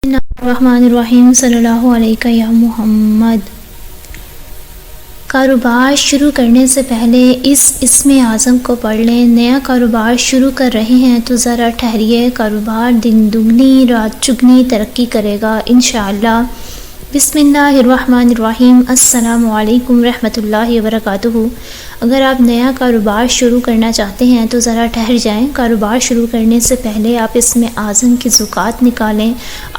الرحمن الرحیم صلی اللہ علیہ یا محمد۔ کاروبار شروع کرنے سے پہلے اس اسم اعظم کو پڑھ لیں۔ نیا کاروبار شروع کر رہے ہیں تو ذرا ٹھہریے، کاروبار دن دگنی رات چگنی ترقی کرے گا انشاءاللہ۔ بسم اللہ الرحمن الرحیم۔ السلام علیکم ورحمۃ اللہ وبرکاتہ۔ اگر آپ نیا کاروبار شروع کرنا چاہتے ہیں تو ذرا ٹھہر جائیں۔ کاروبار شروع کرنے سے پہلے آپ اسم اعظم کی زکوٰۃ نکالیں۔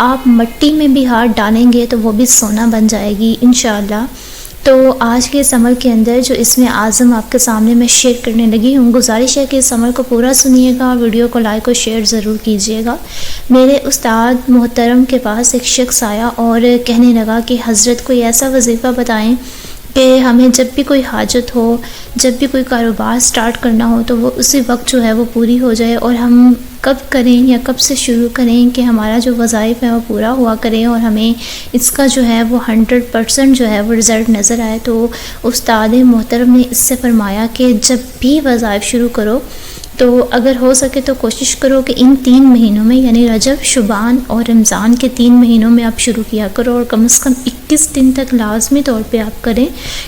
آپ مٹی میں بھی ہاتھ ڈالیں گے تو وہ بھی سونا بن جائے گی انشاءاللہ۔ تو آج کے اس عمل کے اندر جو اسم اعظم آپ کے سامنے میں شیئر کرنے لگی ہوں، گزارش ہے کہ اس عمل کو پورا سنیے گا، ویڈیو کو لائک اور شیئر ضرور کیجیے گا۔ میرے استاد محترم کے پاس ایک شخص آیا اور کہنے لگا کہ حضرت کوئی ایسا وظیفہ بتائیں کہ ہمیں جب بھی کوئی حاجت ہو، جب بھی کوئی کاروبار سٹارٹ کرنا ہو تو وہ اسی وقت جو ہے وہ پوری ہو جائے، اور ہم کب کریں یا کب سے شروع کریں کہ ہمارا جو وظائف ہے وہ پورا ہوا کریں اور ہمیں اس کا جو ہے وہ 100% جو ہے وہ رزلٹ نظر آئے۔ تو استاد محترم نے اس سے فرمایا کہ جب بھی وظائف شروع کرو تو اگر ہو سکے تو کوشش کرو کہ ان 3 مہینوں میں، یعنی رجب، شعبان اور رمضان کے 3 مہینوں میں آپ شروع کیا کرو، اور کم از کم 21 دن تک لازمی طور پہ آپ کریں،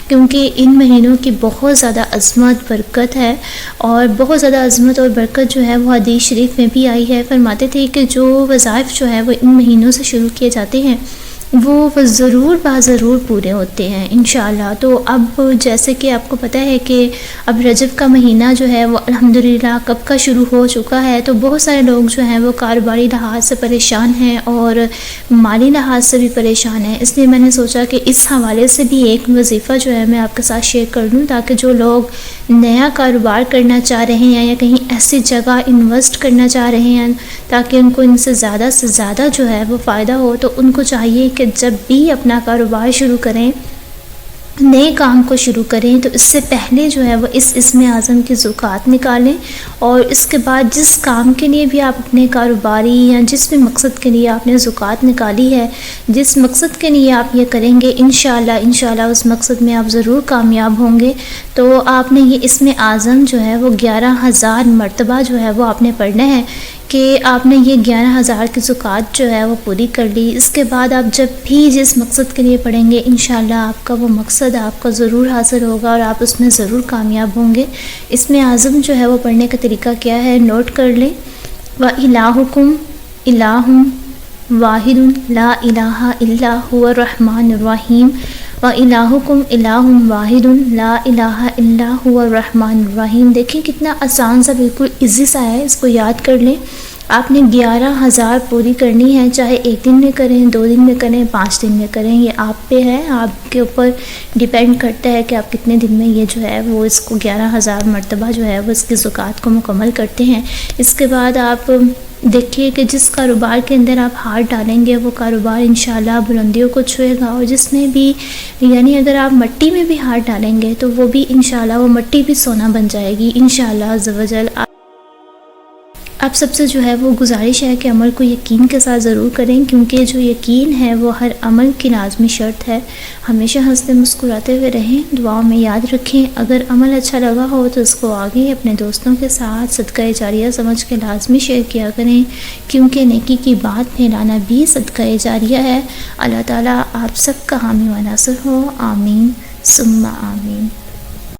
کیونکہ ان مہینوں کی بہت زیادہ عظمت برکت ہے، اور بہت زیادہ عظمت اور برکت جو ہے وہ حدیث شریف میں بھی آئی ہے۔ فرماتے تھے کہ جو وظائف جو ہے وہ ان مہینوں سے شروع کیے جاتے ہیں وہ ضرور ضرور پورے ہوتے ہیں انشاءاللہ۔ تو اب جیسے کہ آپ کو پتہ ہے کہ اب رجب کا مہینہ جو ہے وہ الحمدللہ کب کا شروع ہو چکا ہے، تو بہت سارے لوگ جو ہیں وہ کاروباری لحاظ سے پریشان ہیں اور مالی لحاظ سے بھی پریشان ہیں، اس لیے میں نے سوچا کہ اس حوالے سے بھی ایک وظیفہ جو ہے میں آپ کے ساتھ شیئر کر دوں، تاکہ جو لوگ نیا کاروبار کرنا چاہ رہے ہیں یا کہیں ایسی جگہ انویسٹ کرنا چاہ رہے ہیں تاکہ ان کو ان سے زیادہ جو ہے وہ فائدہ ہو، تو ان کو چاہیے کہ جب بھی اپنا کاروبار شروع کریں، نئے کام کو شروع کریں، تو اس سے پہلے جو ہے وہ اس اسم اعظم کی زکوٰۃ نکالیں، اور اس کے بعد جس کام کے لیے بھی آپ اپنے کاروباری یا جس بھی مقصد کے لیے آپ نے زکوٰۃ نکالی ہے، جس مقصد کے لیے آپ یہ کریں گے انشاءاللہ اس مقصد میں آپ ضرور کامیاب ہوں گے۔ تو آپ نے یہ اسم اعظم جو ہے وہ 11,000 مرتبہ جو ہے وہ آپ نے پڑھنا ہے کہ آپ نے یہ 11,000 کی زکوٰۃ جو ہے وہ پوری کر لی۔ اس کے بعد آپ جب بھی جس مقصد کے لیے پڑھیں گے انشاءاللہ آپ کا وہ مقصد آپ کا ضرور حاصل ہوگا اور آپ اس میں ضرور کامیاب ہوں گے۔ اسم اعظم جو ہے وہ پڑھنے کا طریقہ کیا ہے، نوٹ کر لیں۔ وَإِلَٰهُكُمْ إِلَٰهٌ وَاحِدٌ لَا إِلَٰهَ إِلَّا هُوَ الرَّحْمَٰنُ الرَّحِيمُ وَإِلَٰهُكُمْ إِلَٰهٌ وَاحِدٌ لَا إِلَٰهَ إِلَّا هُوَ الرَّحْمَٰنُ الرَّحِيمُ۔ دیکھیں کتنا آسان سا، بالکل ایزی سا ہے، اس کو یاد کر لیں۔ آپ نے 11,000 پوری کرنی ہے، چاہے ایک دن میں کریں، 2 دن میں کریں، 5 دن میں کریں، یہ آپ پہ ہے، آپ کے اوپر ڈیپینڈ کرتا ہے کہ آپ کتنے دن میں یہ جو ہے وہ اس کو 11,000 مرتبہ جو ہے وہ اس کی زکوٰۃ کو مکمل کرتے ہیں۔ اس کے بعد آپ دیکھیے کہ جس کاروبار کے اندر آپ ہاتھ ڈالیں گے وہ کاروبار انشاءاللہ بلندیوں کو چھوئے گا، اور جس میں بھی، یعنی اگر آپ مٹی میں بھی ہاتھ ڈالیں گے تو وہ بھی انشاءاللہ وہ مٹی بھی سونا بن جائے گی انشاءاللہ عز و جل۔ آپ سب سے جو ہے وہ گزارش ہے کہ عمل کو یقین کے ساتھ ضرور کریں، کیونکہ جو یقین ہے وہ ہر عمل کی لازمی شرط ہے۔ ہمیشہ ہنستے مسکراتے ہوئے رہیں، دعاؤں میں یاد رکھیں۔ اگر عمل اچھا لگا ہو تو اس کو آگے اپنے دوستوں کے ساتھ صدقہ جاریہ سمجھ کے لازمی شیئر کیا کریں، کیونکہ نیکی کی بات پھیلانا بھی صدقہ جاریہ ہے۔ اللہ تعالیٰ آپ سب کا حامی و ناصر ہو، آمین ثم آمین۔